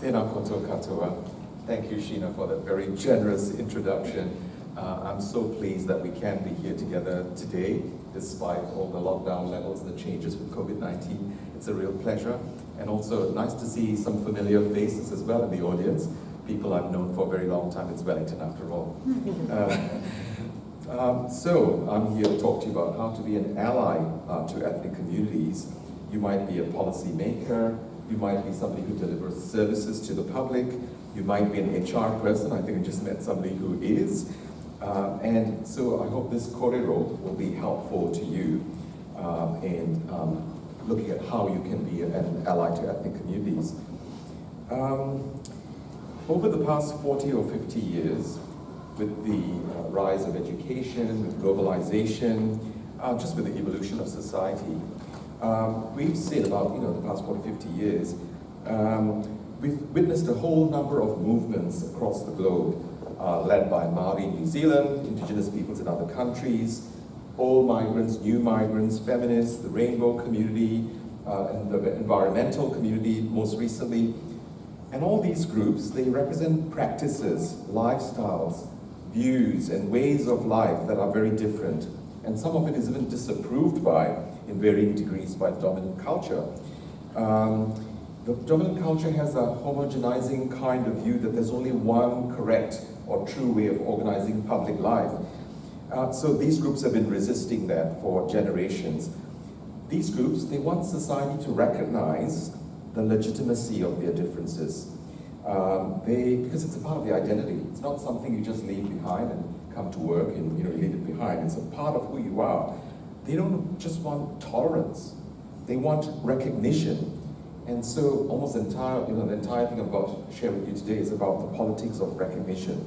Tēnā koutou katoa. Thank you, Sheena, for that very generous introduction. I'm so pleased that we can be here together today, despite all the lockdown levels and the changes with COVID-19. It's a real pleasure. And also nice to see some familiar faces as well in the audience. People I've known for a very long time. It's Wellington after all. So I'm here to talk to you about how to be an ally to ethnic communities. You might be a policy maker. You might be somebody who delivers services to the public. You might be an HR person. I think I just met somebody who is. And so I hope this korero will be helpful to you in looking at how you can be an ally to ethnic communities. Over the past 40 or 50 years, with the rise of education, with globalization, just with the evolution of society, we've seen about the past 40, 50 years, we've witnessed a whole number of movements across the globe, led by Maori in New Zealand, indigenous peoples in other countries, old migrants, new migrants, feminists, the rainbow community, and the environmental community most recently. And all these groups, they represent practices, lifestyles, views, and ways of life that are very different. And some of it is even disapproved by, in varying degrees, by the dominant culture. The dominant culture has a homogenizing kind of view that there's only one correct or true way of organizing public life. So these groups have been resisting that for generations. These groups, they want society to recognize the legitimacy of their differences. Because it's a part of the identity. It's not something you just leave behind and come to work and you leave it behind. It's a part of who you are. They don't just want tolerance. They want recognition. And so almost the entire thing I'm about to share with you today is about the politics of recognition.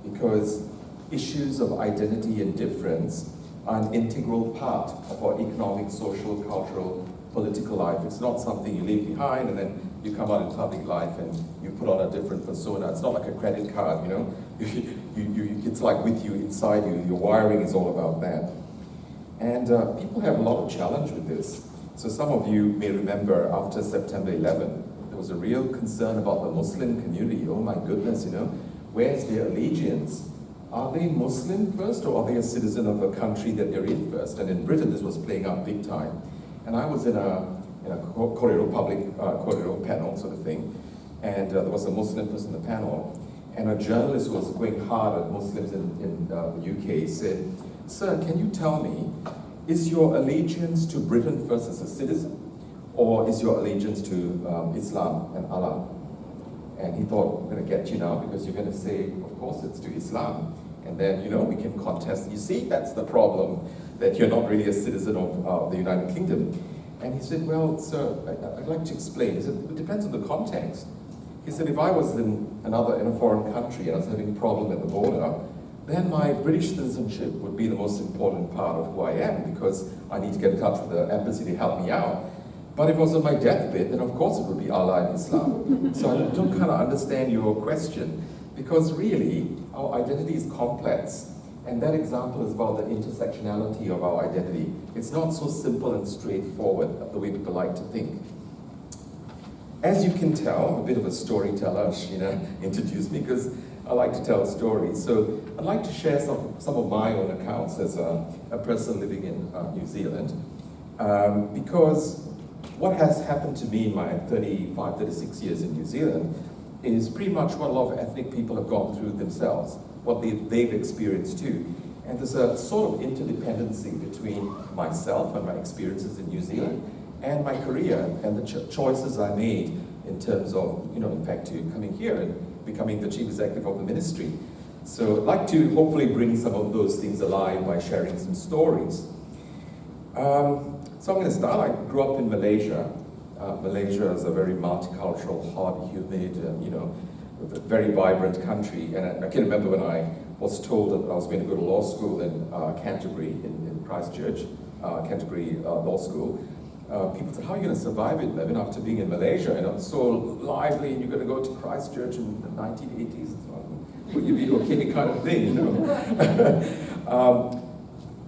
Because issues of identity and difference are an integral part of our economic, social, cultural, political life. It's not something you leave behind and then you come out in public life and you put on a different persona. It's not like a credit card, it's like with you, inside you. Your wiring is all about that. And people have a lot of challenge with this. So some of you may remember after September 11, there was a real concern about the Muslim community. Oh my goodness, where's their allegiance? Are they Muslim first, or are they a citizen of a country that they're in first? And in Britain, this was playing out big time. And I was in a korero panel sort of thing, and there was a Muslim person in the panel, and a journalist who was going hard at Muslims in the UK said, "Sir, can you tell me, is your allegiance to Britain first as a citizen, or is your allegiance to Islam and Allah?" And he thought, "I'm going to get you now because you're going to say, of course it's to Islam. And then, we can contest. You see, that's the problem, that you're not really a citizen of the United Kingdom." And he said, "Well, sir, I'd like to explain." He said, "It depends on the context." He said, "If I was in a foreign country and I was having a problem at the border, then my British citizenship would be the most important part of who I am, because I need to get in touch with the embassy to help me out. But if it was on my deathbed, then of course it would be Allah and Islam." So I don't kind of understand your question, because really, our identity is complex. And that example is about the intersectionality of our identity. It's not so simple and straightforward the way people like to think. As you can tell, I'm a bit of a storyteller. Sheena introduced me because I like to tell stories. So I'd like to share some of my own accounts as a person living in New Zealand. Because what has happened to me in my 35, 36 years in New Zealand is pretty much what a lot of ethnic people have gone through themselves, what they've experienced too. And there's a sort of interdependency between myself and my experiences in New Zealand and my career and the choices I made in terms of, in fact, to coming here and becoming the chief executive of the ministry. So I'd like to hopefully bring some of those things alive by sharing some stories. So I'm going to start. I grew up in Malaysia. Malaysia is a very multicultural, hot, humid, very vibrant country. And I can remember when I was told that I was going to go to law school in Canterbury, in Christchurch, Canterbury Law School. People said, "How are you going to survive it, Mervin, after being in Malaysia? And it's so lively, and you're going to go to Christchurch in the 1980s. Will you be okay?" kind of thing,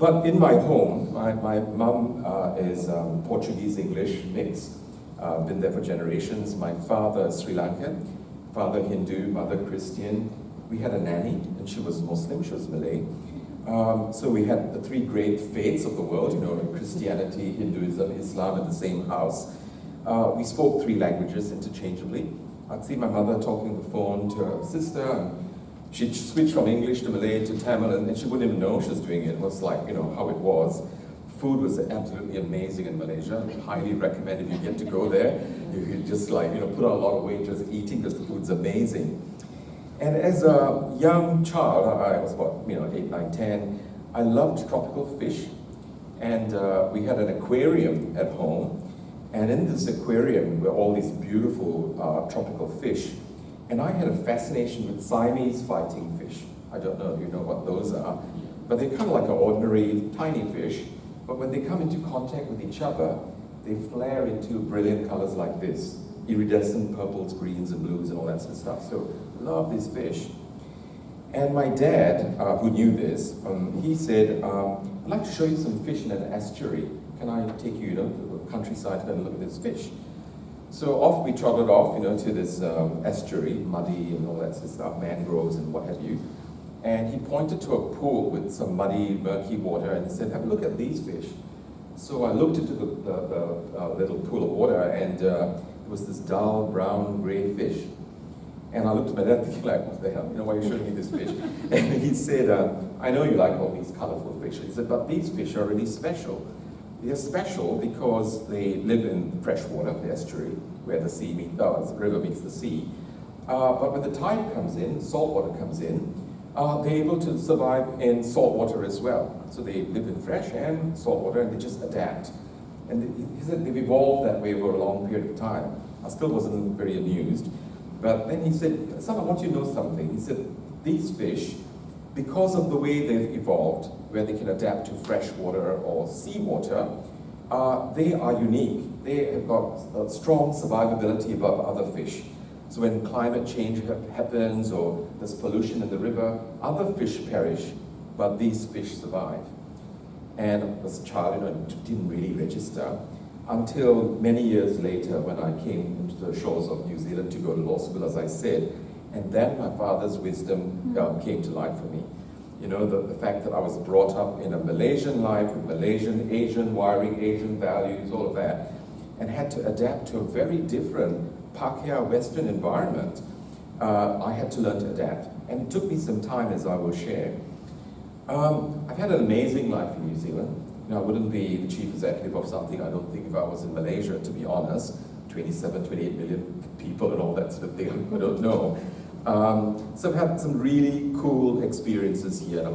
But in my home, my mum is Portuguese-English mixed, been there for generations. My father is Sri Lankan, father Hindu, mother Christian. We had a nanny, and she was Muslim, she was Malay. So we had the three great faiths of the world, Christianity, Hinduism, Islam in the same house. We spoke three languages interchangeably. I'd see my mother talking on the phone to her sister, and she'd switch from English to Malay to Tamil, and she wouldn't even know she was doing it. It was like, how it was. Food was absolutely amazing in Malaysia. I highly recommend if you get to go there. You could just put on a lot of weight just eating because the food's amazing. And as a young child, I was about 8, 9, 10, I loved tropical fish. And we had an aquarium at home. And in this aquarium were all these beautiful tropical fish. And I had a fascination with Siamese fighting fish. I don't know if you know what those are, but they're kind of like an ordinary tiny fish. But when they come into contact with each other, they flare into brilliant colors like this. Iridescent purples, greens, and blues, and all that sort of stuff. So, love this fish. And my dad, who knew this, he said, I'd like to show you some fish in an estuary. Can I take you, to the countryside and look at this fish? So off we trotted off, to this estuary, muddy and all that sort of stuff, mangroves and what have you. And he pointed to a pool with some muddy, murky water, and he said, have a look at these fish. So I looked into the little pool of water, and it was this dull, brown, gray fish. And I looked at my dad thinking like, what the hell, why are you showing me this fish? And he said, I know you like all these colorful fish. He said, but these fish are really special. They're special because they live in fresh water, the estuary, where the river meets the sea. But when the tide comes in, salt water comes in, they're able to survive in salt water as well. So they live in fresh and salt water, and they just adapt. And he said they've evolved that way over a long period of time. I still wasn't very amused. But then he said, son, I want you to know something. He said, these fish, because of the way they've evolved, where they can adapt to fresh water or seawater, they are unique. They have got a strong survivability above other fish. So when climate change happens or there's pollution in the river, other fish perish, but these fish survive. And as a child, it didn't really register until many years later when I came into the shores of New Zealand to go to law school, as I said, and then my father's wisdom came to life for me. The fact that I was brought up in a Malaysian life with Malaysian, Asian wiring, Asian values, all of that, and had to adapt to a very different Pakeha Western environment. I had to learn to adapt, and it took me some time, as I will share. I've had an amazing life in New Zealand. I wouldn't be the chief executive of something, I don't think, if I was in Malaysia, to be honest. 27, 28 million people and all that sort of thing, I don't know. So I've had some really cool experiences here. I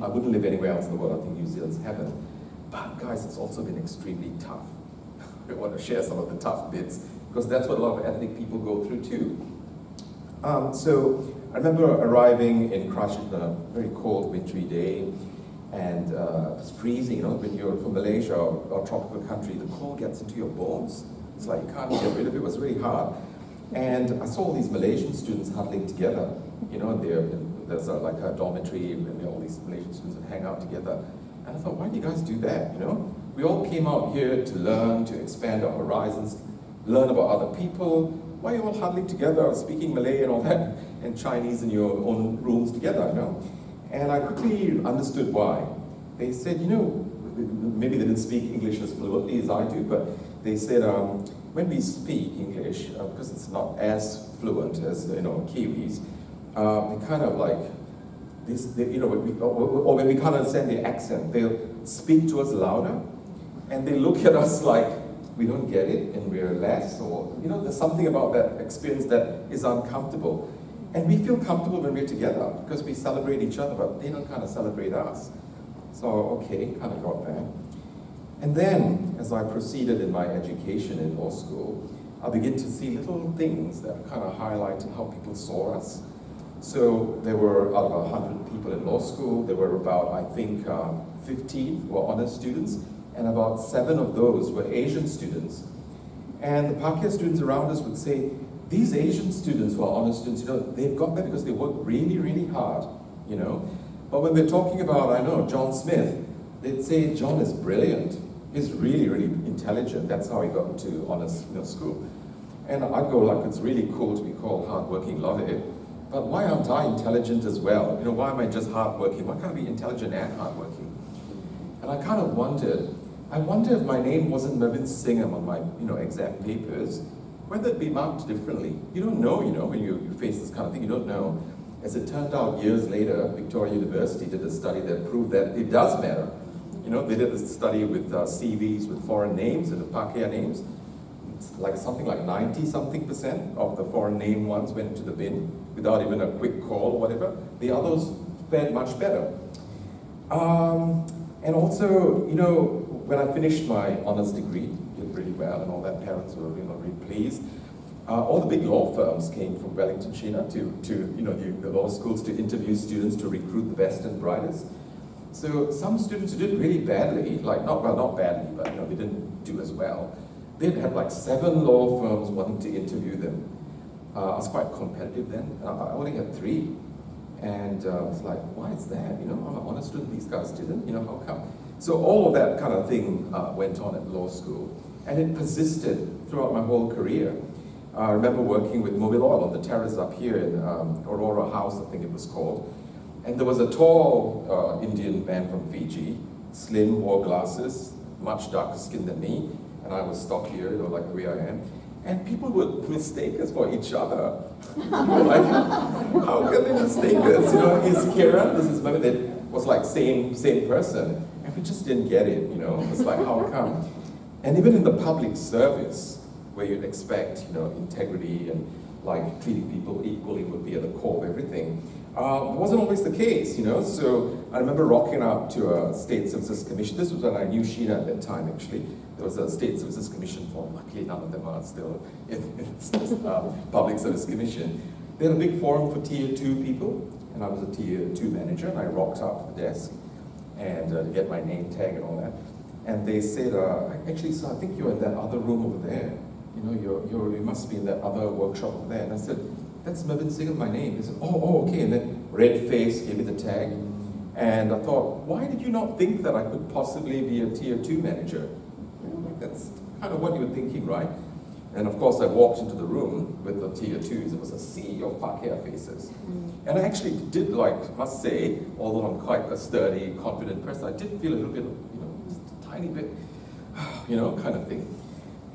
wouldn't live anywhere else in the world. I think New Zealand's heaven. But guys, it's also been extremely tough. I want to share some of the tough bits, because that's what a lot of ethnic people go through too. So I remember arriving in Christchurch on a very cold, wintry day, and it was freezing. When you're from Malaysia or a tropical country, the cold gets into your bones. It's like you can't get rid of it. It was really hard. And I saw all these Malaysian students huddling together, and there's like a dormitory, and all these Malaysian students would hang out together. And I thought, why do you guys do that, We all came out here to learn, to expand our horizons, learn about other people. Why are you all huddling together, speaking Malay and all that, and Chinese in your own rooms together, And I quickly understood why. They said, maybe they didn't speak English as fluently as I do, but they said, when we speak English, because it's not as fluent as Kiwis, they kind of like this, or when we can't understand the accent, they'll speak to us louder, and they look at us like we don't get it and we're less, or there's something about that experience that is uncomfortable. And we feel comfortable when we're together because we celebrate each other, but they don't kind of celebrate us. So okay, kind of got that. And then, as I proceeded in my education in law school, I began to see little things that kind of highlighted how people saw us. So there were out of 100 people in law school, there were about, I think, 15 were honors students, and about 7 of those were Asian students. And the Pakeha students around us would say, these Asian students who are honors students, they've got that because they work really, really hard, But when we're talking about, John Smith, they'd say John is brilliant. He's really, really intelligent. That's how he got into honors school. And I'd go like, it's really cool to be called hardworking, love it. But why aren't I intelligent as well? You know, why am I just hardworking? Why can't I be intelligent and hardworking? And I kind of wondered, I wonder if my name wasn't Mervin Singham on my, exam papers, whether it'd be marked differently. You don't know, when you face this kind of thing, you don't know. As it turned out, years later, Victoria University did a study that proved that it does matter. They did a study with CVs with foreign names and the Pakeha names. It's like something like 90-something% of the foreign name ones went into the bin without even a quick call or whatever. The others fared much better. And also, when I finished my honors degree, did really well, and all that, parents were really pleased. All the big law firms came from Wellington, China to the law schools to interview students to recruit the best and brightest. So some students who did really badly, not badly, but they didn't do as well. They'd had like 7 law firms wanting to interview them. I was quite competitive then. I only had 3. And I was like, why is that? I'm an honor student, these guys didn't, how come? So all of that kind of thing went on at law school. And it persisted throughout my whole career. I remember working with Mobile Oil on the terrace up here in Aurora House, I think it was called. And there was a tall Indian man from Fiji, slim, wore glasses, much darker skin than me, and I was stockier, like the way I am. And people would mistake us for each other. Like, how can they mistake us? Is Kira, this is Mervin, that was like same person. And we just didn't get it, It was like, how come? And even in the public service, where you'd expect, integrity and like treating people equally would be at the core of everything, it wasn't always the case, So I remember rocking up to a State Services Commission. This was when I knew Sheena at that time, actually. There was a State Services Commission form. Luckily, none of them are still in Public Service Commission. They had a big forum for Tier 2 people, and I was a Tier 2 manager, and I rocked up to the desk and to get my name tag and all that. And they said, actually, sir, I think you're in that other room over there. You must be in that other workshop over there. And I said, that's Mervin Singham, my name. They said, oh, okay. And then red face, gave me the tag. And I thought, why did you not think that I could possibly be a Tier 2 manager? That's kind of what you were thinking, right? And of course, I walked into the room with the Tier 2s. It was a sea of Pakeha faces. And I actually did must say, although I'm quite a sturdy, confident person, I did feel a little bit, just a tiny bit, kind of thing.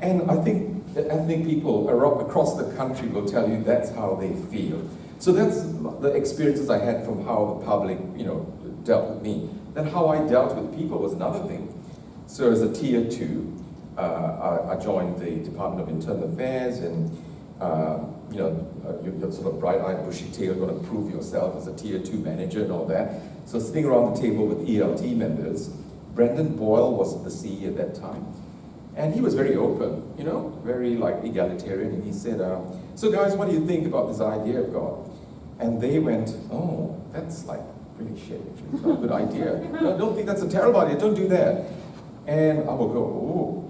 And I think ethnic people across the country will tell you that's how they feel. So that's the experiences I had from how the public, dealt with me. Then how I dealt with people was another thing. So as a Tier 2, I joined the Department of Internal Affairs, and you're sort of bright-eyed, bushy-tailed, going to prove yourself as a Tier 2 manager and all that. So sitting around the table with ELT members, Brendan Boyle was the CE at that time. And he was very open, very egalitarian, and he said, so guys, what do you think about this idea I've got? And they went, oh, that's really shit, actually. It's not a good idea. No, I don't think that's a terrible idea, don't do that. And I will go, oh,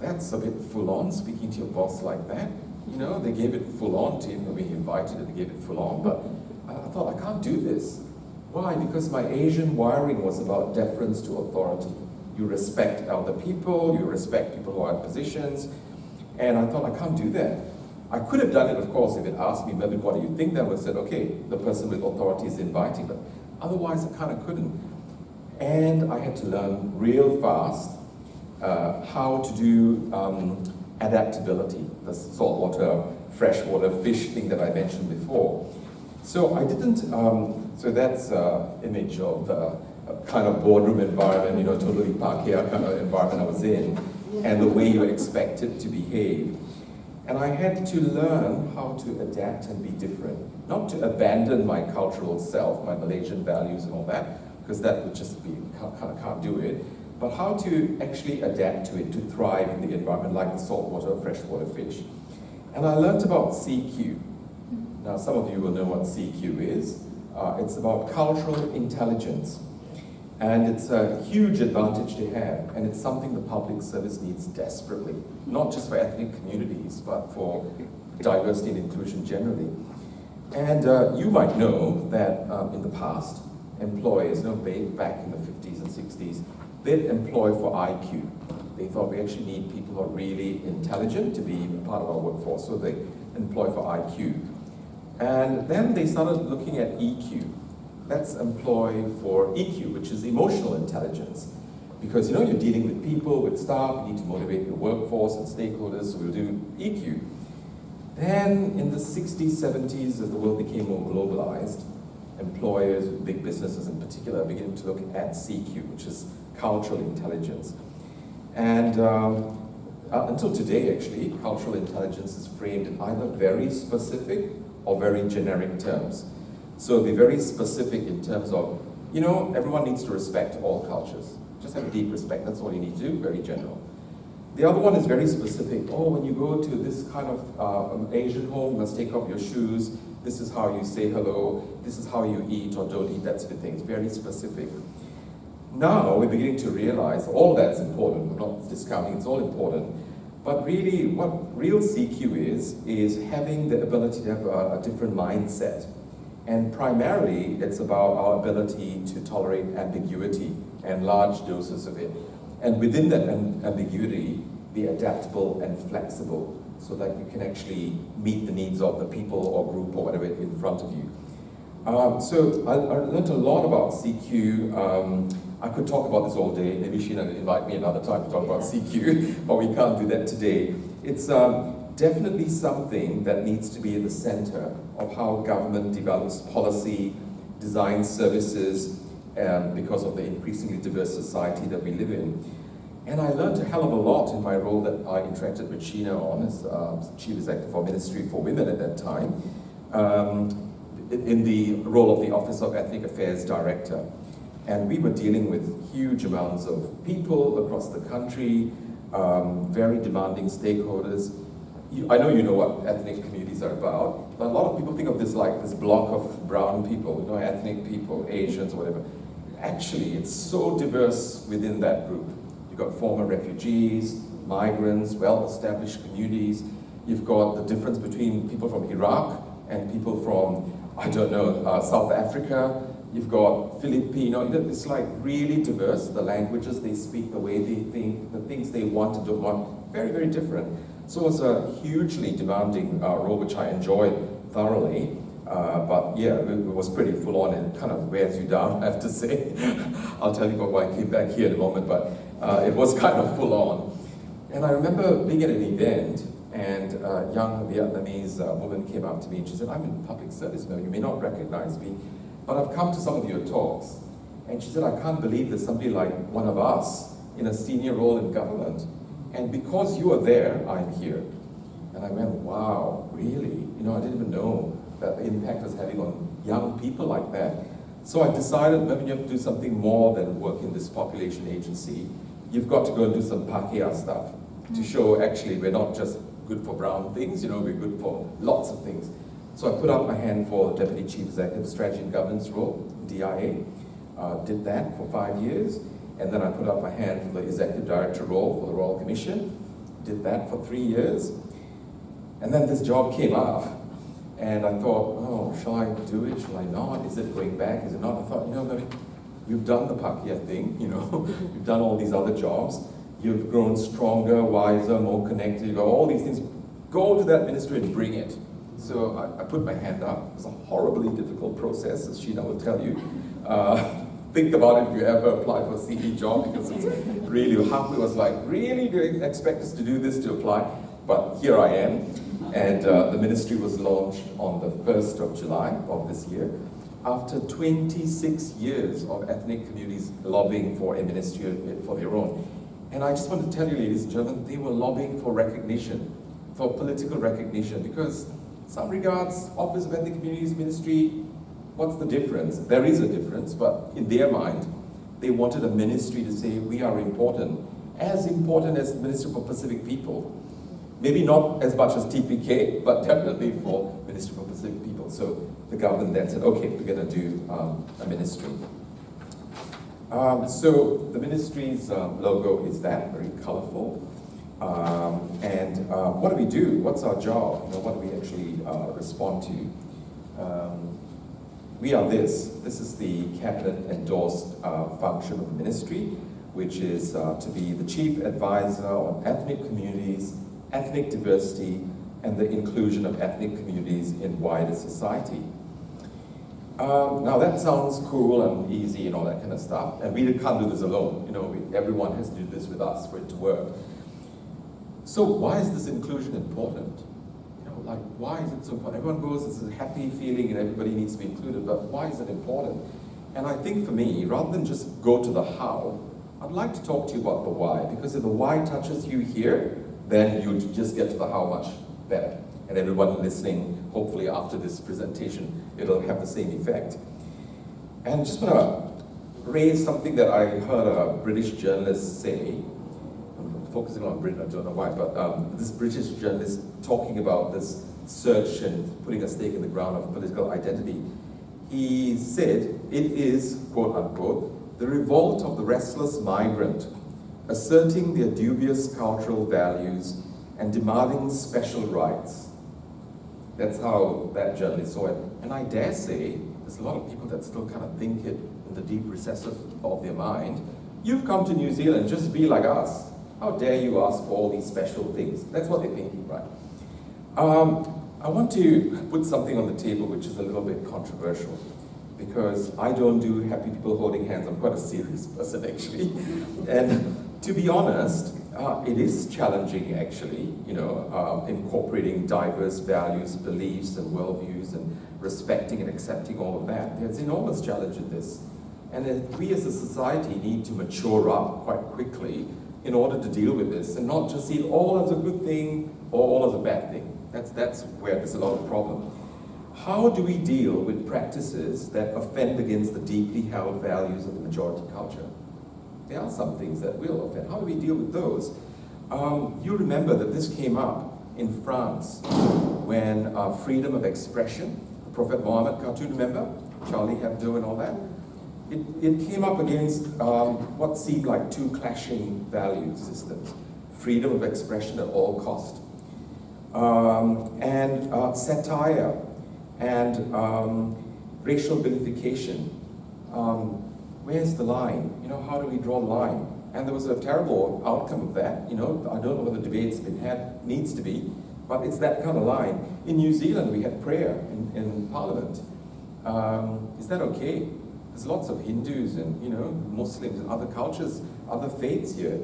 that's a bit full on, speaking to your boss like that. They gave it full on to him, we invited it, they gave it full on, but I thought, I can't do this. Why? Because my Asian wiring was about deference to authority. You respect elder people, you respect people who are in positions, and I thought, I can't do that. I could have done it, of course, if it asked me, Mervin, what do you think? Then I would have said, okay, the person with authority is inviting, but otherwise I kind of couldn't. And I had to learn real fast how to do adaptability, the saltwater, freshwater fish thing that I mentioned before. So I didn't, so that's image of kind of boardroom environment, totally Pakeha kind of environment I was in, and the way you expect it to behave. And I had to learn how to adapt and be different, not to abandon my cultural self, my Malaysian values and all that, because that would just be, kind of can't do it, but how to actually adapt to it, to thrive in the environment like the saltwater, freshwater fish. And I learned about CQ. Now, some of you will know what CQ is. It's about cultural intelligence. And it's a huge advantage to have, and it's something the public service needs desperately, not just for ethnic communities, but for diversity and inclusion generally. And you might know that in the past, employers, back in the 50s and 60s, they'd employ for IQ. they thought we actually need people who are really intelligent to be part of our workforce, so they employ for IQ. And then they started looking at EQ. Let's employ for EQ, which is emotional intelligence. Because you're dealing with people, with staff, you need to motivate your workforce and stakeholders, so we'll do EQ. Then in the 60s, 70s, as the world became more globalized, employers, big businesses in particular, are beginning to look at CQ, which is cultural intelligence. And until today, actually, cultural intelligence is framed in either very specific or very generic terms. So it'll be very specific in terms of, everyone needs to respect all cultures. Just have deep respect, that's all you need to do, very general. The other one is very specific. When you go to this kind of Asian home, you must take off your shoes. This is how you say hello. This is how you eat or don't eat, that sort of thing. It's very specific. Now we're beginning to realize all that's important. We're not discounting, it's all important. But really, what real CQ is having the ability to have a different mindset. And primarily, it's about our ability to tolerate ambiguity and large doses of it. And within that ambiguity, be adaptable and flexible so that you can actually meet the needs of the people or group or whatever in front of you. So I learned a lot about CQ. I could talk about this all day. Maybe Sheena will invite me another time to talk about CQ, but we can't do that today. It's definitely something that needs to be at the center of how government develops policy, designs services, because of the increasingly diverse society that we live in. And I learned a hell of a lot in my role that I interacted with Sheena on as Chief Executive for Ministry for Women at that time, in the role of the Office of Ethnic Affairs Director. And we were dealing with huge amounts of people across the country, very demanding stakeholders. I know you know what ethnic communities are about, but a lot of people think of this like this block of brown people, ethnic people, Asians, or whatever. Actually, it's so diverse within that group. You've got former refugees, migrants, well-established communities. You've got the difference between people from Iraq and people from, South Africa. You've got Filipino. It's like really diverse. The languages they speak, the way they think, the things they want and don't want, very, very different. So it's a hugely demanding role, which I enjoyed thoroughly. But yeah, it was pretty full on and kind of wears you down, I have to say. I'll tell you about why I came back here in a moment, but it was kind of full on. And I remember being at an event, and a young Vietnamese woman came up to me and she said, "I'm in public service now, you may not recognize me, but I've come to some of your talks." And she said, "I can't believe there's somebody like one of us in a senior role in government. And because you are there, I'm here." And I went, wow, really? I didn't even know that the impact was having on young people like that. So I decided, Mervin, you have to do something more than work in this population agency. You've got to go and do some Pakeha stuff to show actually we're not just good for brown things, we're good for lots of things. So I put up my hand for the Deputy Chief Executive Strategy and Governance role, DIA. Did that for 5 years. And then I put up my hand for the Executive Director role for the Royal Commission. Did that for 3 years. And then this job came up. And I thought, shall I do it? Shall I not? Is it going back? Is it not? I thought, you've done the Pakeha thing, you've done all these other jobs. You've grown stronger, wiser, more connected. You've got all these things. Go to that ministry and bring it. So I put my hand up. It was a horribly difficult process, as Sheena will tell you. Think about it if you ever apply for a CE job, because it's really, halfway was like, really, do you expect us to do this to apply? But here I am. And the ministry was launched on the 1st of July of this year, after 26 years of ethnic communities lobbying for a ministry for their own. And I just want to tell you, ladies and gentlemen, they were lobbying for recognition, for political recognition, because in some regards, Office of Ethnic Communities Ministry, what's the difference? There is a difference, but in their mind, they wanted a ministry to say, we are important as Ministry for Pacific People. Maybe not as much as TPK, but definitely for Ministry for Pacific People. So the government then said, okay, we're going to do a ministry. So the ministry's logo is that, very colorful. And what do we do? What's our job? What do we actually respond to? We are this. This is the cabinet-endorsed function of the ministry. which is to be the chief advisor on ethnic communities, ethnic diversity, and the inclusion of ethnic communities in wider society. Now that sounds cool and easy and all that kind of stuff, and we can't do this alone. Everyone has to do this with us for it to work. So why is this inclusion important? Why is it so important? Everyone goes, it's a happy feeling and everybody needs to be included, but why is it important? And I think for me, rather than just go to the how, I'd like to talk to you about the why, because if the why touches you here, then you just get to the how much better. And everyone listening, hopefully after this presentation, it'll have the same effect. And just want to raise something that I heard a British journalist say. I'm focusing on Britain, I don't know why, but this British journalist talking about this search and putting a stake in the ground of political identity. He said, it is, quote unquote, the revolt of the restless migrant, asserting their dubious cultural values and demanding special rights. That's how that journalist saw it. And I dare say, there's a lot of people that still kind of think it in the deep recesses of their mind. You've come to New Zealand, just be like us. How dare you ask for all these special things? That's what they're thinking, right? I want to put something on the table which is a little bit controversial, because I don't do happy people holding hands. I'm quite a serious person, actually. And to be honest, it is challenging, actually, incorporating diverse values, beliefs, and worldviews, and respecting and accepting all of that. There's enormous challenge in this. And then we as a society need to mature up quite quickly in order to deal with this, and not just see it all as a good thing or all as a bad thing. That's where there's a lot of problem. How do we deal with practices that offend against the deeply held values of the majority culture? There are some things that will offend. How do we deal with those? You remember that this came up in France when freedom of expression, the Prophet Muhammad cartoon, remember? Charlie Hebdo and all that? It came up against what seemed like two clashing value systems. Freedom of expression at all cost. And satire and racial vilification. Where's the line? How do we draw the line? And there was a terrible outcome of that. I don't know whether the debate's been had, needs to be, but it's that kind of line. In New Zealand, we had prayer in Parliament. Is that okay? There's lots of Hindus and Muslims and other cultures, other faiths here.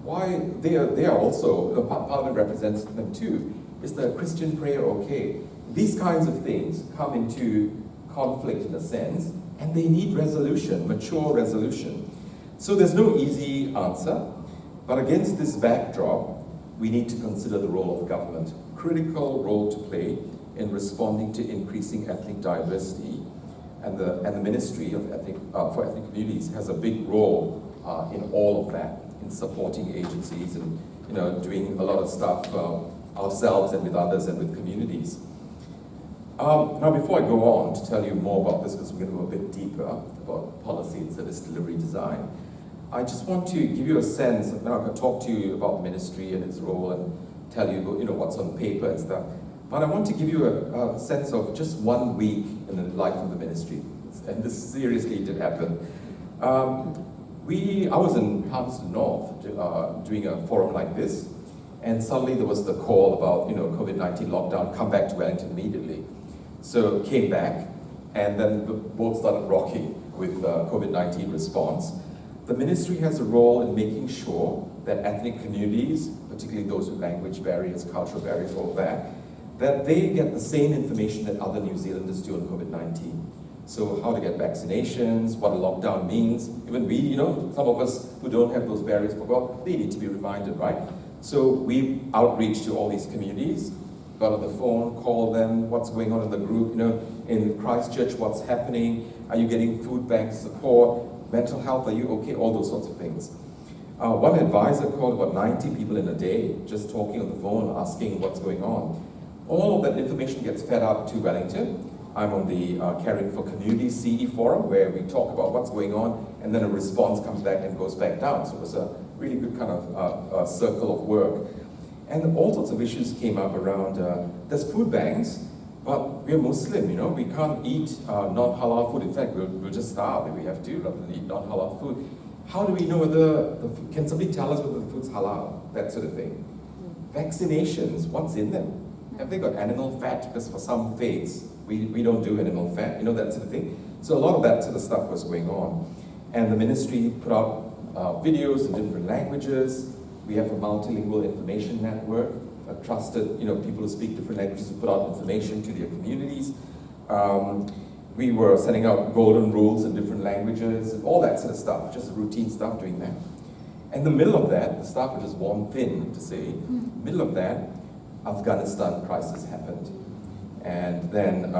Why they are also, the Parliament represents them too. Is the Christian prayer okay? These kinds of things come into conflict in a sense, and they need resolution, mature resolution. So there's no easy answer, but against this backdrop, we need to consider the role of government, critical role to play in responding to increasing ethnic diversity, and the Ministry of for Ethnic Communities has a big role in all of that, in supporting agencies and doing a lot of stuff ourselves and with others and with communities. Now, before I go on to tell you more about this, because we're going to go a bit deeper about policy and service delivery design, I just want to give you a sense. Now I can talk to you about ministry and its role and tell you what's on paper and stuff. But I want to give you a sense of just 1 week in the life of the ministry. And this seriously did happen. I was in Palmerston North doing a forum like this, and suddenly there was the call about COVID-19 lockdown, come back to Wellington immediately. So came back, and then the boat started rocking with COVID-19 response. The ministry has a role in making sure that ethnic communities, particularly those with language barriers, cultural barriers, all that they get the same information that other New Zealanders do on COVID-19. So how to get vaccinations, what a lockdown means. Even we, some of us who don't have those barriers they need to be reminded, right? So we outreach to all these communities, got on the phone, called them, what's going on in the group, in Christchurch, what's happening, are you getting food bank support, mental health, are you okay, all those sorts of things. One advisor called about 90 people in a day, just talking on the phone, asking what's going on. All of that information gets fed up to Wellington. I'm on the Caring for Community CE forum, where we talk about what's going on, and then a response comes back and goes back down. So it was a really good kind of circle of work. And all sorts of issues came up around, there's food banks, but we're Muslim, we can't eat non-halal food. In fact, we'll just starve if we have to, rather than eat non-halal food. How do we know whether, can somebody tell us whether the food's halal? That sort of thing. Vaccinations, what's in them? Have they got animal fat? Because for some faiths, we don't do animal fat, you know, that sort of thing. So a lot of that sort of stuff was going on. And the ministry put out videos in different languages. We have a multilingual information network, trusted, you know, people who speak different languages who put out information to their communities. We were sending out golden rules in different languages, and all that sort of stuff, just routine stuff doing that. In the middle of that, the stuff which is worn thin to say, middle of that, Afghanistan crisis happened. And then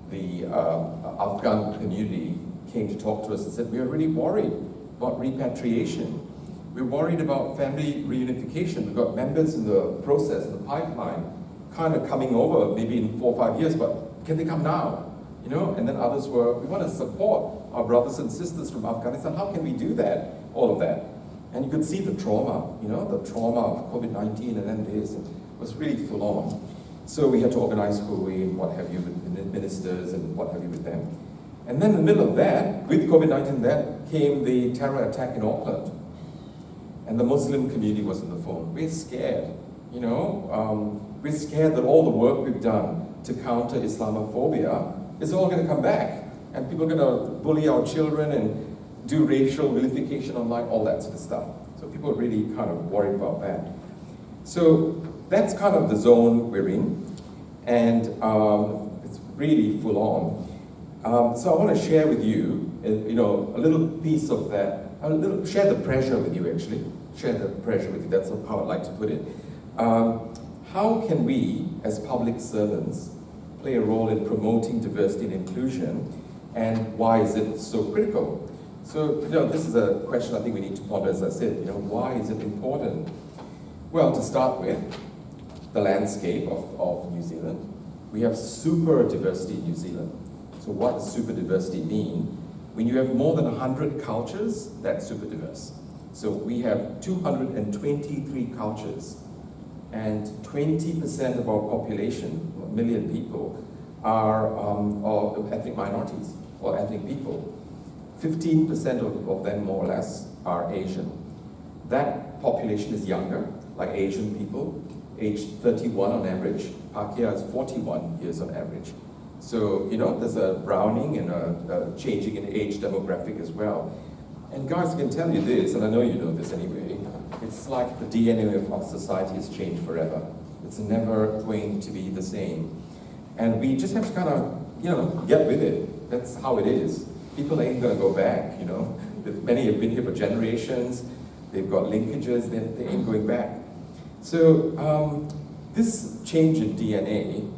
the Afghan community came to talk to us and said, we are really worried about repatriation. We're worried about family reunification. We've got members in the process, in the pipeline, kind of coming over maybe in 4 or 5 years, but can they come now? You know, and then others were, we want to support our brothers and sisters from Afghanistan. How can we do that? All of that. And you could see the trauma, you know, the trauma of COVID-19 and then this. It was really full on. So we had to organize Hui and what have you with ministers and what have you with them. And then in the middle of that, with COVID-19, that came the terror attack in Auckland. And the Muslim community was on the phone. We're scared, you know. We're scared that all the work we've done to counter Islamophobia is all going to come back. And people are going to bully our children and do racial vilification online, all that sort of stuff. So people are really kind of worried about that. So that's kind of the zone we're in. And it's really full on. So I want to share with you, you know, a little piece of that, share the pressure with you actually. Share the pressure with you, that's how I'd like to put it. How can we, as public servants, play a role in promoting diversity and inclusion, and why is it so critical? So, you know, this is a question I think we need to ponder, as I said, you know, why is it important? Well, to start with, the landscape of New Zealand. We have super diversity in New Zealand. So what does super diversity mean? When you have more than 100 cultures, that's super diverse. So we have 223 cultures, and 20% of our population, 1 million people, are ethnic minorities or ethnic people. 15% of them, more or less, are Asian. That population is younger, like Asian people, aged 31 on average. Pakia is 41 years on average. So, you know, there's a browning and a changing in age demographic as well. And guys, I can tell you this, and I know you know this anyway, it's like the DNA of our society has changed forever. It's never going to be the same. And we just have to kind of, you know, get with it. That's how it is. People ain't gonna go back, you know. Many have been here for generations. They've got linkages, they ain't going back. So this change in DNA,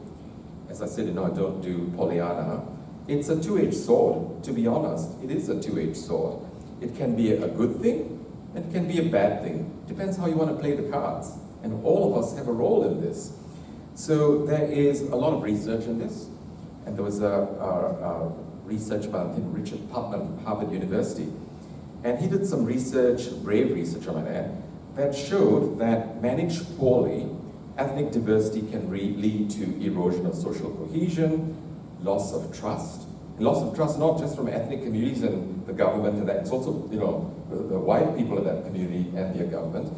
as I said, you know, I don't do Pollyanna, it's a two-edged sword, to be honest. It is a two-edged sword. It can be a good thing, and it can be a bad thing. Depends how you want to play the cards. And all of us have a role in this. So there is a lot of research in this. And there was a research by, I think, Richard Putnam from Harvard University. And he did some research, brave research I might add, that showed that managed poorly, ethnic diversity can lead to erosion of social cohesion, loss of trust. And loss of trust not just from ethnic communities and the government and that, it's also, you know, the white people in that community and their government.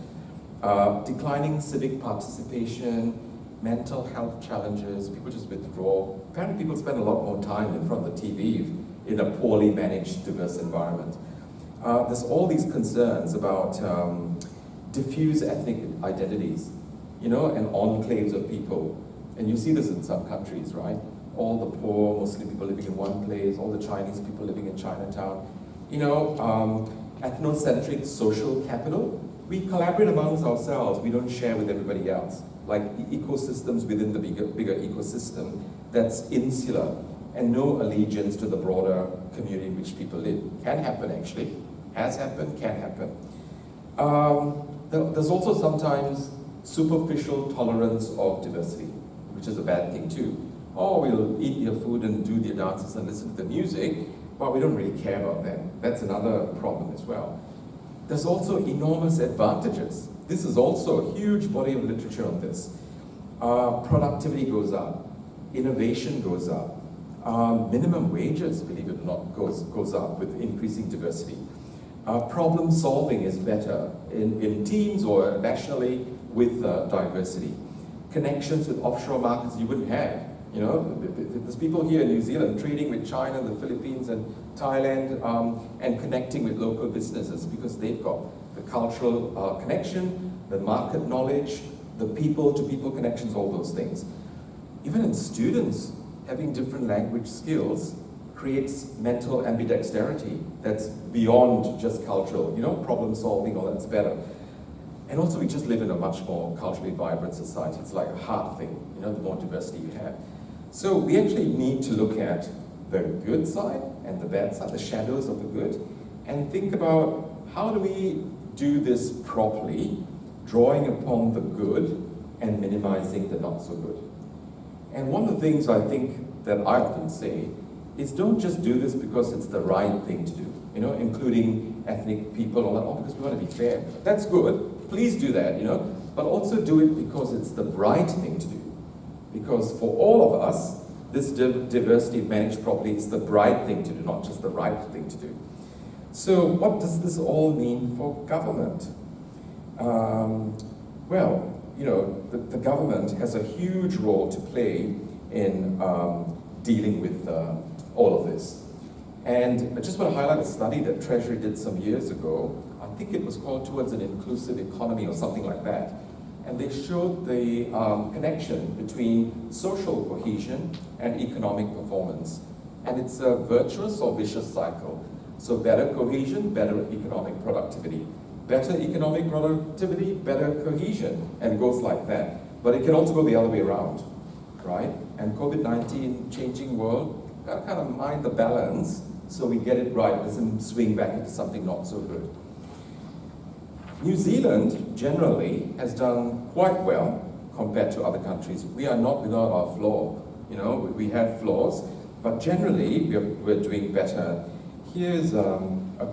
Declining civic participation, mental health challenges, people just withdraw. Apparently people spend a lot more time in front of the TV in a poorly managed, diverse environment. There's all these concerns about diffuse ethnic identities, you know, and enclaves of people. And you see this in some countries, right? All the poor Muslim people living in one place, all the Chinese people living in Chinatown. You know, ethnocentric social capital. We collaborate amongst ourselves, we don't share with everybody else. Like ecosystems within the bigger ecosystem that's insular and no allegiance to the broader community in which people live. Can happen actually, has happened, can happen. There's also sometimes superficial tolerance of diversity, which is a bad thing too. Oh, we'll eat their food and do their dances and listen to the music, but we don't really care about them. That's another problem as well. There's also enormous advantages. This is also a huge body of literature on this. Productivity goes up, innovation goes up, minimum wages, believe it or not, goes up with increasing diversity. Problem solving is better in teams or nationally with diversity. Connections with offshore markets you wouldn't have. You know, there's people here in New Zealand trading with China, the Philippines, and Thailand, and connecting with local businesses because they've got the cultural connection, the market knowledge, the people-to-people connections, all those things. Even in students, having different language skills creates mental ambidexterity that's beyond just cultural. You know, problem solving, all that's better. And also we just live in a much more culturally vibrant society. It's like a hard thing, you know, the more diversity you have. So we actually need to look at the good side and the bad side, the shadows of the good, and think about how do we do this properly, drawing upon the good and minimizing the not so good. And one of the things I think that I often say is don't just do this because it's the right thing to do, you know, including ethnic people, all because we want to be fair. That's good, please do that, you know, but also do it because it's the right thing to do. Because for all of us, this diversity managed properly is the right thing to do, not just the right thing to do. So what does this all mean for government? Well, you know, the government has a huge role to play in dealing with all of this. And I just want to highlight a study that Treasury did some years ago. I think it was called Towards an Inclusive Economy or something like that. And they showed the connection between social cohesion and economic performance. And it's a virtuous or vicious cycle. So better cohesion, better economic productivity. Better economic productivity, better cohesion, and it goes like that. But it can also go the other way around, right? And COVID-19, changing world, gotta kind of mind the balance so we get it right, doesn't swing back into something not so good. New Zealand generally has done quite well compared to other countries. We are not without our flaw, you know, we have flaws, but generally we're doing better. Here's a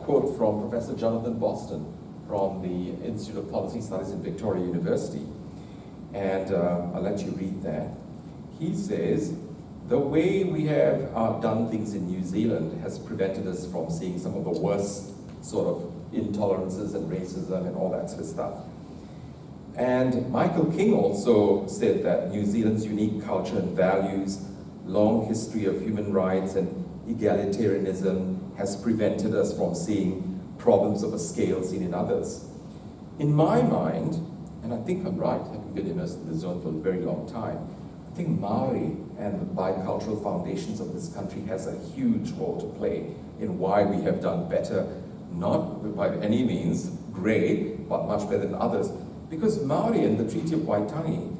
quote from Professor Jonathan Boston from the Institute of Policy Studies in Victoria University. And I'll let you read that. He says, the way we have done things in New Zealand has prevented us from seeing some of the worst sort of intolerances and racism and all that sort of stuff. And Michael King also said that New Zealand's unique culture and values, long history of human rights and egalitarianism has prevented us from seeing problems of a scale seen in others. In my mind, and I think I'm right, having been immersed in the zone for a very long time, I think Maori and the bicultural foundations of this country has a huge role to play in why we have done better, not by any means great, but much better than others. Because Maori and the Treaty of Waitangi,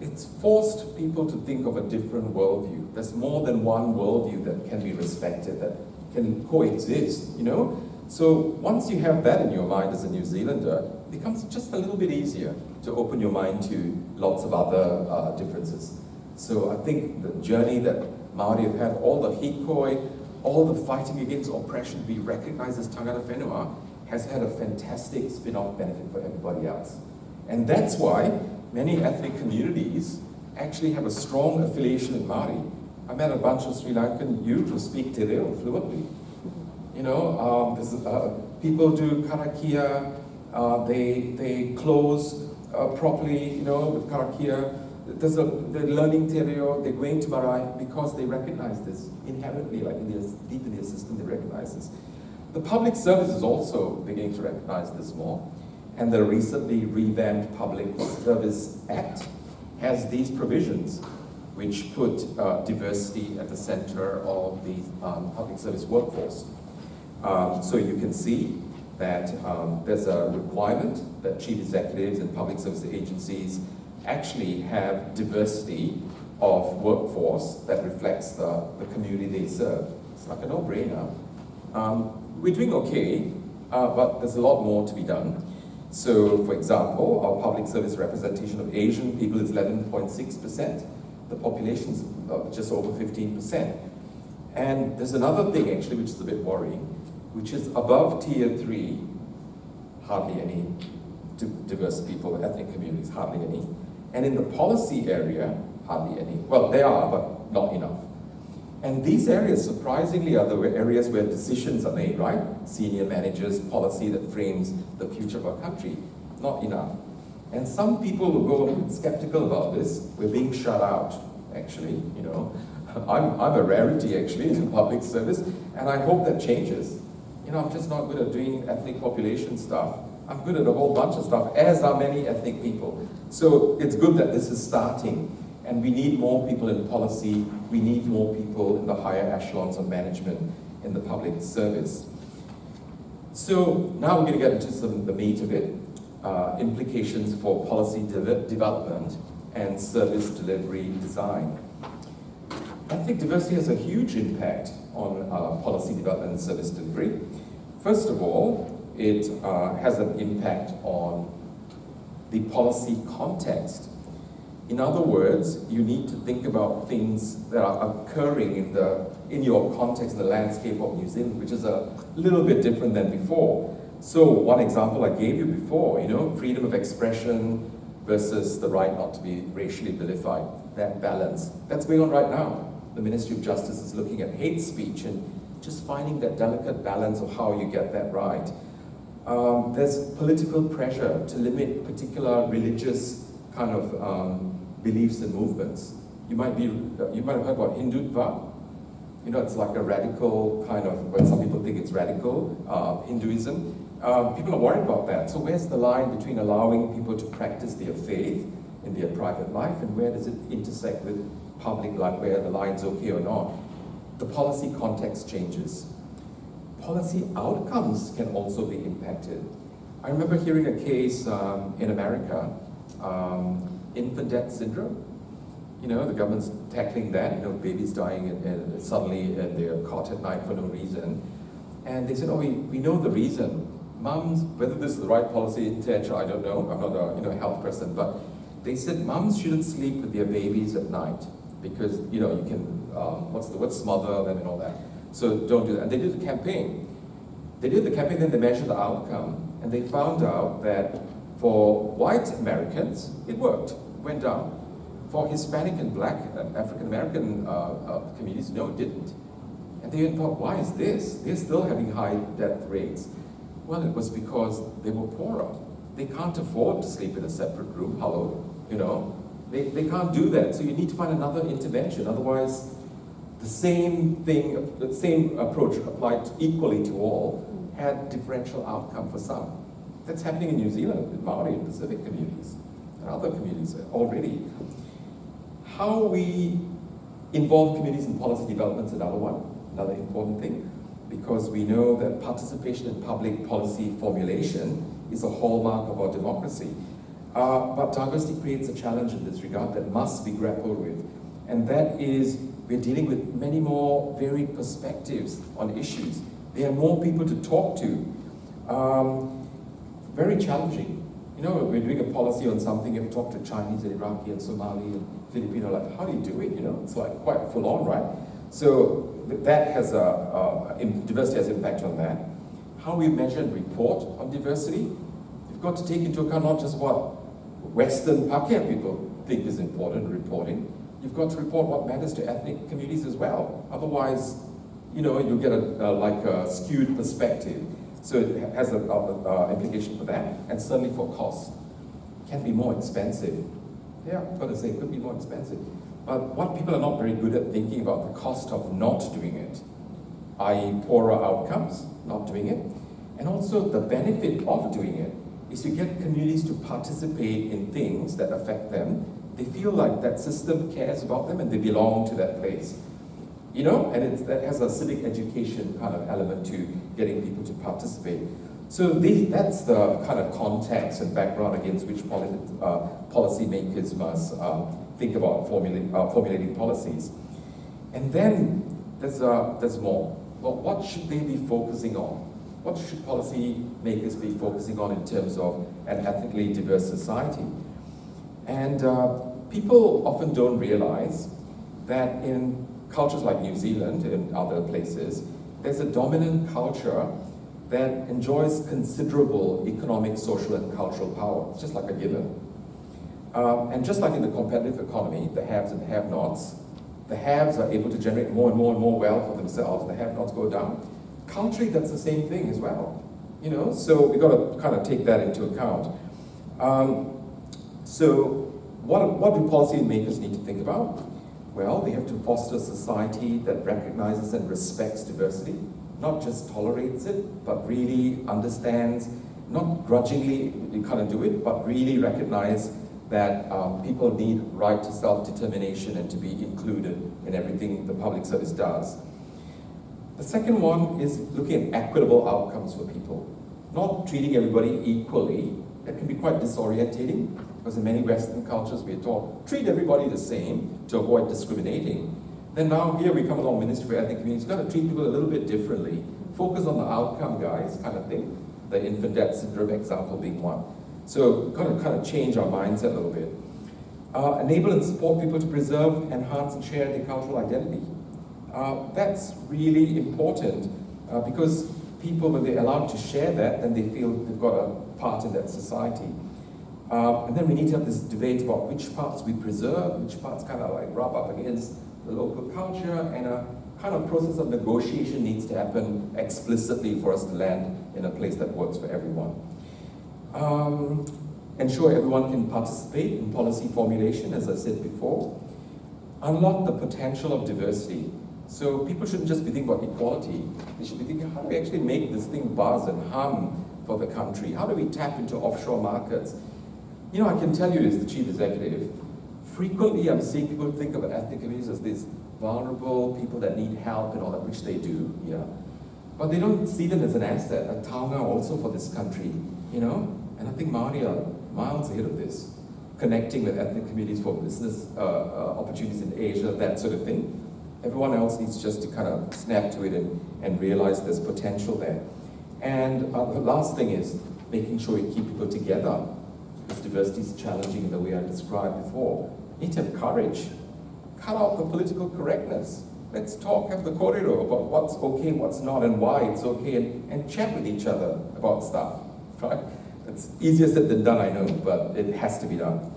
it's forced people to think of a different worldview. There's more than one worldview that can be respected, that can coexist, you know? So once you have that in your mind as a New Zealander, it becomes just a little bit easier to open your mind to lots of other differences. So I think the journey that Māori have had, all the hikoi, all the fighting against oppression, be recognized as tangata whenua, has had a fantastic spin-off benefit for everybody else. And that's why many ethnic communities actually have a strong affiliation with Māori. I met a bunch of Sri Lankan youth who speak Te Reo fluently. You know, people do karakia, they close properly, you know, with karakia. They're learning Te Reo, they're going to marae because they recognize this inherently, like deep in their system, they recognize this. The public service is also beginning to recognize this more, and the recently revamped Public Service Act has these provisions which put diversity at the center of the public service workforce. So you can see that there's a requirement that chief executives and public service agencies actually have diversity of workforce that reflects the community they serve. It's like a no-brainer. We're doing okay, but there's a lot more to be done. So, for example, our public service representation of Asian people is 11.6%. The population is just over 15%. And there's another thing, actually, which is a bit worrying, which is above tier 3, hardly any diverse people, ethnic communities, hardly any. And in the policy area, hardly any. Well, they are, but not enough. And these areas, surprisingly, are the areas where decisions are made, right? Senior managers, policy that frames the future of our country. Not enough. And some people will go skeptical about this. We're being shut out, actually, you know. I'm a rarity, actually, in public service, and I hope that changes. You know, I'm just not good at doing ethnic population stuff. I'm good at a whole bunch of stuff, as are many ethnic people. So it's good that this is starting, and we need more people in policy. We need more people in the higher echelons of management in the public service. So now we're going to get into the meat of it, implications for policy development and service delivery design. Ethnic diversity has a huge impact on policy development and service delivery. First of all, it has an impact on the policy context. In other words, you need to think about things that are occurring in your context, in the landscape of New Zealand, which is a little bit different than before. So one example I gave you before, you know, freedom of expression versus the right not to be racially vilified, that balance. That's going on right now. The Ministry of Justice is looking at hate speech and just finding that delicate balance of how you get that right. There's political pressure to limit particular religious kind of beliefs and movements. You might have heard about Hindutva. You know, it's like a radical kind of, well, some people think it's radical, Hinduism. People are worried about that. So where's the line between allowing people to practice their faith in their private life, and where does it intersect with public life, where the line's okay or not? The policy context changes. Policy outcomes can also be impacted. I remember hearing a case in America, infant death syndrome. You know, the government's tackling that, you know, babies dying and suddenly they're caught at night for no reason. And they said, oh, we know the reason. Mums, whether this is the right policy intention, I don't know. I'm not a health person, but they said mums shouldn't sleep with their babies at night because, you know, you can, what's the word, smother them and all that. So don't do that. And they did a campaign. They did the campaign, then they measured the outcome, and they found out that for white Americans, it worked, it went down. For Hispanic and Black, African American communities, no, it didn't. And they thought, why is this? They're still having high death rates. Well, it was because they were poorer. They can't afford to sleep in a separate room, hello, you know. They can't do that, so you need to find another intervention. Otherwise, the same thing, the same approach applied equally to all, had differential outcome for some. That's happening in New Zealand, in Maori and Pacific communities, and other communities already. How we involve communities in policy development is another important thing, because we know that participation in public policy formulation is a hallmark of our democracy. But diversity creates a challenge in this regard that must be grappled with, and that is we're dealing with many more varied perspectives on issues. There are more people to talk to. Very challenging. You know, we're doing a policy on something, you have to talk to Chinese and Iraqi and Somali and Filipino, like, how do you do it? You know, it's like quite full on, right? So that has diversity has impact on that. How we measure and report on diversity, you've got to take into account not just what Western Pakeha people think is important reporting, you've got to report what matters to ethnic communities as well. Otherwise, you know, you'll get a skewed perspective. So it has an implication for that, and certainly for cost. It can be more expensive. Yeah, I've got to say, it could be more expensive. But what people are not very good at thinking about the cost of not doing it, i.e. poorer outcomes, not doing it, and also the benefit of doing it is you get communities to participate in things that affect them. They feel like that system cares about them and they belong to that place. You know, and that has a civic education kind of element to getting people to participate. So that's the kind of context and background against which policymakers must think about formulating policies. And then there's more. Well, what should they be focusing on? What should policymakers be focusing on in terms of an ethnically diverse society? And people often don't realize that in cultures like New Zealand and other places, there's a dominant culture that enjoys considerable economic, social, and cultural power. It's just like a given. And just like in the competitive economy, the haves and have-nots, The haves are able to generate more and more and more wealth for themselves, and the have-nots go down. Culturally, that's the same thing as well. So we've got to kind of take that into account. So what do policymakers need to think about? Well, they have to foster a society that recognizes and respects diversity, not just tolerates it, but really understands, not grudgingly you kind of do it, but really recognize that people need right to self-determination and to be included in everything the public service does. The second one is looking at equitable outcomes for people, not treating everybody equally. That can be quite disorientating, because in many Western cultures we are taught, treat everybody the same to avoid discriminating. Then now here we come along, Ministry for Ethnic Communities, got to treat people a little bit differently. Focus on the outcome, guys, kind of thing. The infant death syndrome example being one. So got to kind of change our mindset a little bit. Enable and support people to preserve, enhance, and share their cultural identity. That's really important because people, when they're allowed to share that, then they feel they've got a part in that society. And then we need to have this debate about which parts we preserve, which parts kind of like rub up against the local culture, and a kind of process of negotiation needs to happen explicitly for us to land in a place that works for everyone. Ensure everyone can participate in policy formulation, as I said before. Unlock the potential of diversity. So people shouldn't just be thinking about equality, they should be thinking, how do we actually make this thing buzz and hum for the country? How do we tap into offshore markets? I can tell you as the chief executive, frequently I'm seeing people think of ethnic communities as these vulnerable people that need help and all that, which they do, yeah. But they don't see them as an asset, a taonga also for this country, And I think Maori are miles ahead of this, connecting with ethnic communities for business opportunities in Asia, that sort of thing. Everyone else needs just to kind of snap to it and realize there's potential there. And the last thing is making sure we keep people together. Because diversity is challenging in the way I described before. You need to have courage. Cut out the political correctness. Let's talk, have the corridor about what's okay, what's not, and why it's okay, and chat with each other about stuff, right? It's easier said than done, I know, but it has to be done.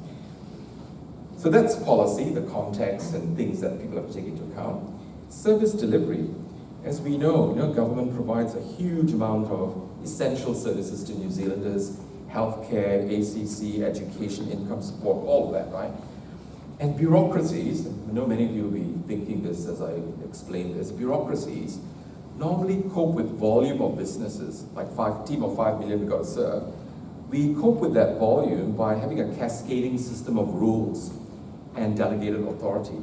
So that's policy, the context and things that people have to take into account. Service delivery. As we know, government provides a huge amount of essential services to New Zealanders, healthcare, ACC, education, income support, all of that, right? And bureaucracies, I know many of you will be thinking this as I explain this, bureaucracies normally cope with volume of businesses, like team of 5 million we've got to serve. We cope with that volume by having a cascading system of rules and delegated authority.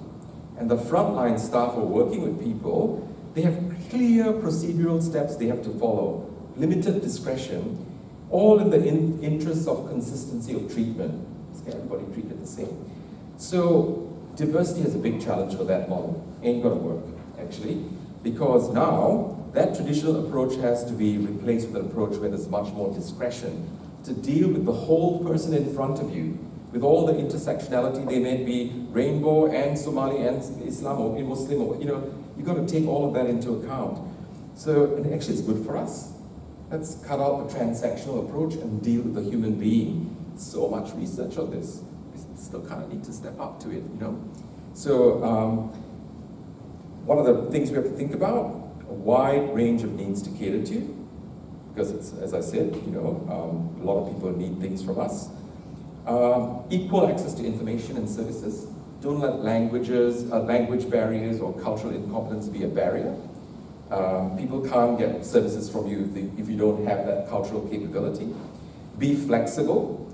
And the frontline staff who are working with people, they have clear procedural steps they have to follow, limited discretion, all in the interest of consistency of treatment. Let's get everybody treated the same. So diversity has a big challenge for that model. Ain't gonna work, actually, because now that traditional approach has to be replaced with an approach where there's much more discretion to deal with the whole person in front of you, with all the intersectionality. They may be rainbow and Somali and Islam or Muslim, or you've got to take all of that into account. So, and actually it's good for us. Let's cut out the transactional approach and deal with the human being. So much research on this. We still kind of need to step up to it, So, one of the things we have to think about, a wide range of needs to cater to, because it's, as I said, a lot of people need things from us. Equal access to information and services. Don't let language barriers or cultural incompetence be a barrier. People can't get services from you if you don't have that cultural capability. Be flexible.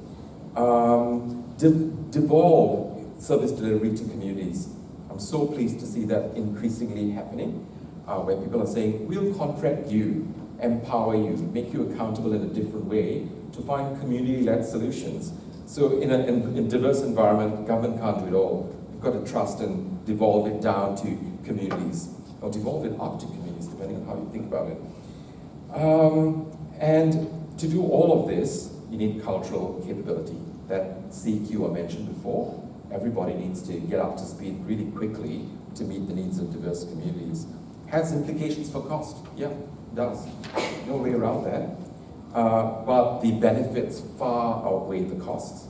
Devolve service delivery to communities. I'm so pleased to see that increasingly happening, where people are saying, we'll contract you, empower you, make you accountable in a different way to find community-led solutions. So in a diverse environment, government can't do it all. You've got to trust and devolve it down to communities, or devolve it up to communities, depending on how you think about it. And to do all of this, you need cultural capability. That CQ I mentioned before, everybody needs to get up to speed really quickly to meet the needs of diverse communities. Has implications for cost? Yeah, it does. No way around that. But the benefits far outweigh the costs.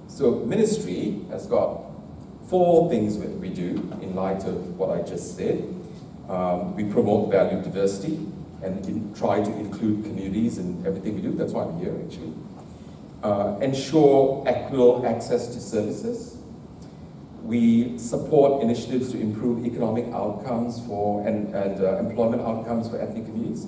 So ministry has got 4 things that we do in light of what I just said. We promote value diversity and try to include communities in everything we do. That's why I'm here, actually. Ensure equitable access to services. We support initiatives to improve economic outcomes and employment outcomes for ethnic communities.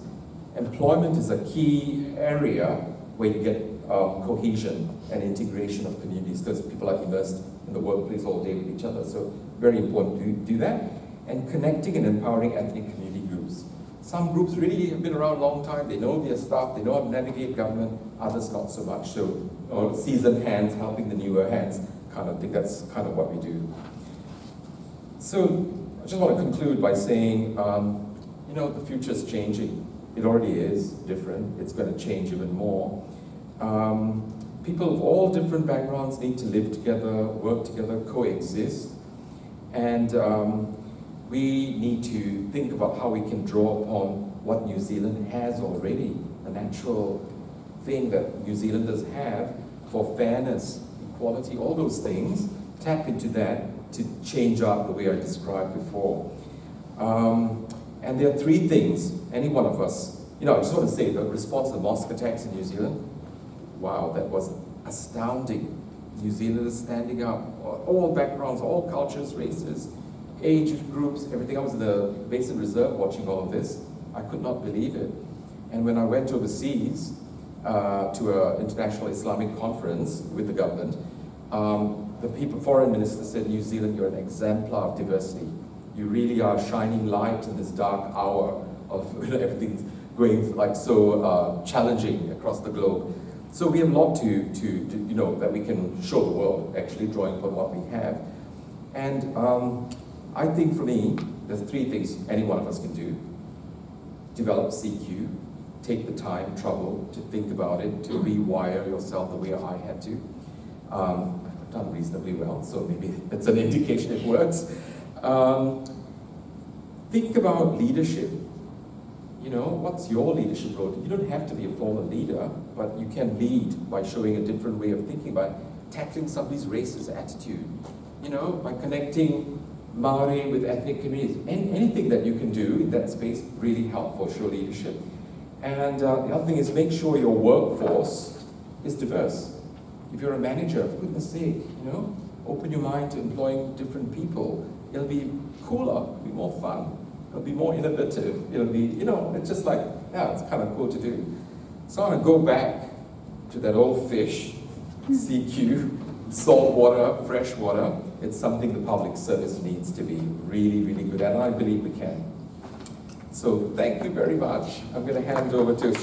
Employment is a key area where you get cohesion and integration of communities, because people are immersed in the workplace all day with each other. So very important to do that. And connecting and empowering ethnic community groups. Some groups really have been around a long time. They know their stuff. They know how to navigate government. Others not so much. So seasoned hands helping the newer hands kind of thing. That's kind of what we do. So I just want to conclude by saying, the future is changing. It already is different. It's going to change even more. People of all different backgrounds need to live together, work together, coexist. And we need to think about how we can draw upon what New Zealand has already, a natural thing that New Zealanders have for fairness, equality, all those things. Tap into that to change up the way I described before. And there are 3 things, any one of us, I just want to say the response to the mosque attacks in New Zealand, wow, that was astounding. New Zealanders standing up, all backgrounds, all cultures, races, age groups, everything. I was in the Basin Reserve watching all of this. I could not believe it. And when I went overseas to an international Islamic conference with the government, the foreign minister said, New Zealand, you're an exemplar of diversity. You really are shining light in this dark hour of everything's going like so challenging across the globe. So we have a lot to that we can show the world, actually, drawing from what we have. And I think for me, there's 3 things any one of us can do. Develop CQ, take the time, trouble to think about it, to rewire yourself the way I had to. I've done reasonably well, so maybe it's an indication it works. Think about leadership. What's your leadership role? You don't have to be a formal leader, but you can lead by showing a different way of thinking, by tackling somebody's racist attitude, by connecting Maori with ethnic communities. Anything that you can do in that space really help for show leadership. And the other thing is make sure your workforce is diverse. If you're a manager, for goodness sake, open your mind to employing different people. It'll be cooler, it'll be more fun. It'll be more innovative. It'll be, it's just like, it's kind of cool to do. So I want to go back to that old fish, CQ, salt water, fresh water. It's something the public service needs to be really, really good at, and I believe we can. So thank you very much. I'm going to hand over to